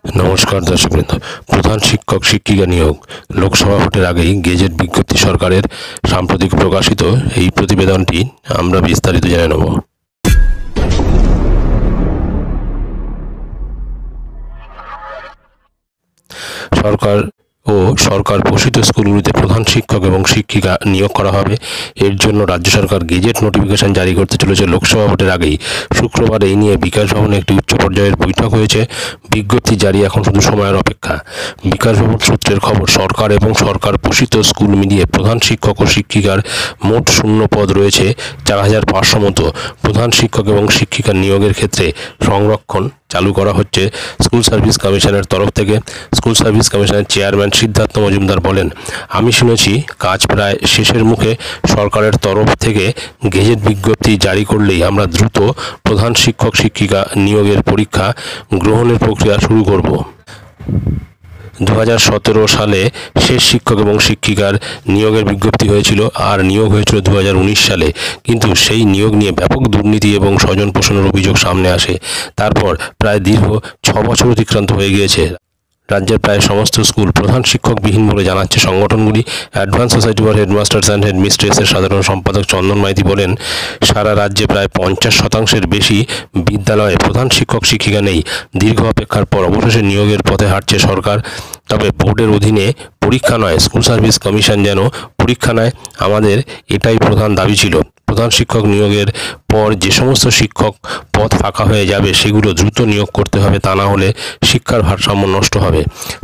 নমস্কার দর্শকবৃন্দ। প্রধান শিক্ষক শিক্ষিকা নিয়োগ লোকসভা ভোটের আগেই গেজেট বিজ্ঞপ্তি সরকারের সাম্প্রতিক প্রকাশিত এই প্রতিবেদনটি আমরা বিস্তারিত জেনে নেব। সরকার পোষিত স্কুলগুলিতে প্রধান শিক্ষক এবং শিক্ষিকা নিয়োগ করা হবে। এর জন্য রাজ্য সরকার গেজেট নোটিফিকেশন জারি করতে চলেছে। লোকসভা ভোটের আগেই শুক্রবার এই নিয়ে বিকাশ ভবনে একটি উচ্চ পর্যায়ের বৈঠক হয়েছে। বিজ্ঞপ্তি জারি এখন শুধু সময়ের অপেক্ষা। বিকাশ ভবন সূত্রের খবর, সরকার এবং সরকার পোষিত স্কুল মিলিয়ে প্রধান শিক্ষক ও শিক্ষিকার মোট শূন্য পদ রয়েছে ৪,৫০০ মতো। প্রধান শিক্ষক এবং শিক্ষিকার নিয়োগের ক্ষেত্রে সংরক্ষণ চালু করা হচ্ছে স্কুল সার্ভিস কমিশনের তরফ থেকে। স্কুল সার্ভিস কমিশনের চেয়ারম্যান সিদ্ধার্থ মজুমদার বলেন, আমি শুনেছি কাজ প্রায় শেষের মুখে। সরকারের তরফ থেকে গেজেট বিজ্ঞপ্তি জারি করলেই আমরা দ্রুত প্রধান শিক্ষক শিক্ষিকা নিয়োগের পরীক্ষা গ্রহণের প্রক্রিয়া শুরু করব। 2017 সালে শেষ শিক্ষক এবং শিক্ষিকার নিয়োগের বিজ্ঞপ্তি হয়েছিল, আর নিয়োগ হয়েছিল 2019 সালে। কিন্তু সেই নিয়োগ নিয়ে ব্যাপক দুর্নীতি এবং স্বজন পোষণের অভিযোগ সামনে আসে। তারপর প্রায় দীর্ঘ 6 বছর অতিক্রান্ত হয়ে গিয়েছে। রাজ্যের প্রায় সমস্ত স্কুল প্রধান শিক্ষকবিহীন বলে জানাচ্ছে সংগঠনগুলি। Advance society for headmasters and হেডমিস্ট্রেসের সাধারণ সম্পাদক চন্দন মাইতি বলেন, সারা রাজ্যে প্রায় 50% বেশি বিদ্যালয়ে প্রধান শিক্ষক শিক্ষিকা নেই। দীর্ঘ অপেক্ষার পর অবশেষে নিয়োগের পথে হাঁটছে সরকার। তবে বোর্ডের অধীনে পরীক্ষা নয়, স্কুল সার্ভিস কমিশন যেন পরীক্ষা নেয়, আমাদের এটাই প্রধান দাবি ছিল। প্রধান শিক্ষক নিয়োগের পর যে সমস্ত শিক্ষক পদ ফাঁকা হয়ে যাবে সেগুলো দ্রুত নিয়োগ করতে হবে, তা না হলে শিক্ষার ভারসাম্য নষ্ট হবে।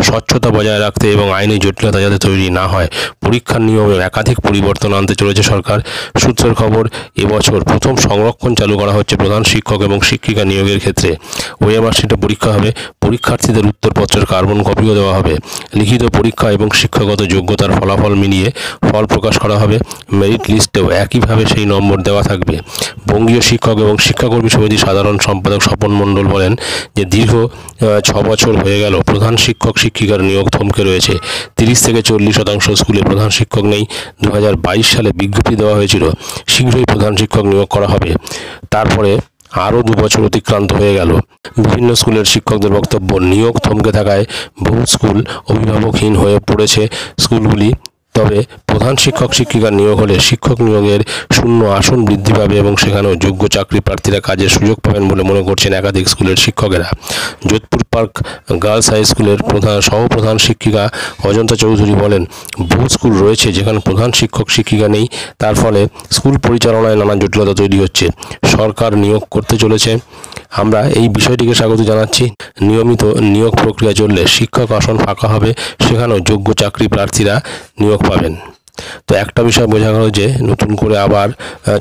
স্বচ্ছতা বজায় রাখতে এবং আইনি জটিলতা যাতে তৈরি না হয়, পরীক্ষার নিয়মে একাধিক পরিবর্তন আনতে চলেছে সরকার। সূত্রের খবর, এবছর প্রথম সংরক্ষণ চালু করা হচ্ছে প্রধান শিক্ষক এবং শিক্ষিকা নিয়োগের ক্ষেত্রে। ওএমআর শিটে পরীক্ষা হবে, পরীক্ষার্থীদের উত্তরপত্রের কার্বন কপিও দেওয়া হবে। লিখিত পরীক্ষা এবং শিক্ষাগত যোগ্যতার ফলাফল মিলিয়ে ফল প্রকাশ করা হবে। মেরিট লিস্টেও একইভাবে সেই নম্বর দেওয়া থাকবে। বঙ্গীয় শিক্ষক এবং শিক্ষাকর্মী সমিতির সাধারণ সম্পাদক স্বপন মণ্ডল বলেন যে দীর্ঘ 6 বছর হয়ে গেল প্রধান শিক্ষক শিক্ষিকার নিয়োগ থমকে রয়েছে। 30 থেকে 40% স্কুলে প্রধান শিক্ষক নেই। 2022 সালে বিজ্ঞপ্তি দেওয়া হয়েছিল শীঘ্রই প্রধান শিক্ষক নিয়োগ করা হবে। তারপরে আরও 2 বছর অতিক্রান্ত হয়ে গেল। বিভিন্ন স্কুলের শিক্ষকদের বক্তব্য, নিয়োগ থমকে থাকায় বহু স্কুল অভিভাবকহীন হয়ে পড়েছে স্কুলগুলি। তবে প্রধান শিক্ষক শিক্ষিকার নিয়োগ হলে শিক্ষক নিয়োগের শূন্য আসন বৃদ্ধি পাবে এবং সেখানেও যোগ্য চাকরি প্রার্থীরা কাজের সুযোগ পাবেন বলে মনে করছেন একাধিক স্কুলের শিক্ষকেরা। যোধপুর পার্ক গার্লস হাই স্কুলের সহপ্রধান শিক্ষিকা অজন্তা চৌধুরী বলেন, বহু স্কুল রয়েছে যেখানে প্রধান শিক্ষক শিক্ষিকা নেই। তার ফলে স্কুল পরিচালনায় নানা জটিলতা তৈরি হচ্ছে। সরকার নিয়োগ করতে চলেছে, আমরা এই বিষয়টিকে স্বাগত জানাচ্ছি। নিয়মিত নিয়োগ প্রক্রিয়া চললে শিক্ষক আসন ফাঁকা হবে, সেখানেও যোগ্য চাকরি প্রার্থীরা নিয়োগ পাবেন। তো একটা বিষয় বোঝা গেল যে নতুন করে আবার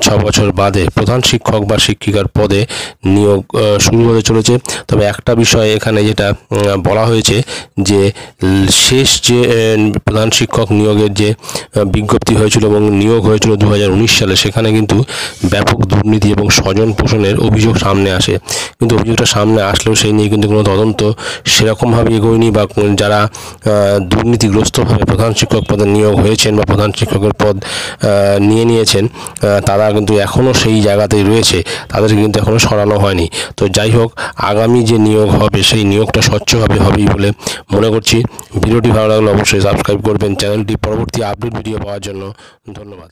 6 বছর বাদে প্রধান শিক্ষক বা শিক্ষিকার পদে নিয়োগ শুরু হতে চলেছে। তবে একটা বিষয় এখানে যেটা বলা হয়েছে যে শেষ যে প্রধান শিক্ষক নিয়োগের যে বিজ্ঞপ্তি হয়েছিল এবং নিয়োগ হয়েছিল 2019 সালে, সেখানে কিন্তু ব্যাপক দুর্নীতি এবং স্বজন পোষণের অভিযোগ সামনে আসে। কিন্তু অভিযোগটা সামনে আসলেও সেই নিয়ে কিন্তু কোনো তদন্ত সেরকমভাবে এগোয়নি, বা যারা দুর্নীতিগ্রস্তভাবে প্রধান শিক্ষক পদে নিয়োগ হয়েছেন বা প্রধান শিক্ষকের পদ নিয়েছেন, তারা কিন্তু এখনও সেই জায়গাতেই রয়েছে, তাদেরকে কিন্তু এখনও সরানো হয়নি। তো যাই হোক, আগামী যে নিয়োগ হবে সেই নিয়োগটা স্বচ্ছভাবে হবেই বলে মনে করছি। ভিডিওটি ভালো লাগলে অবশ্যই সাবস্ক্রাইব করবেন চ্যানেলটি। পরবর্তী আপডেট ভিডিও পাওয়ার জন্য ধন্যবাদ।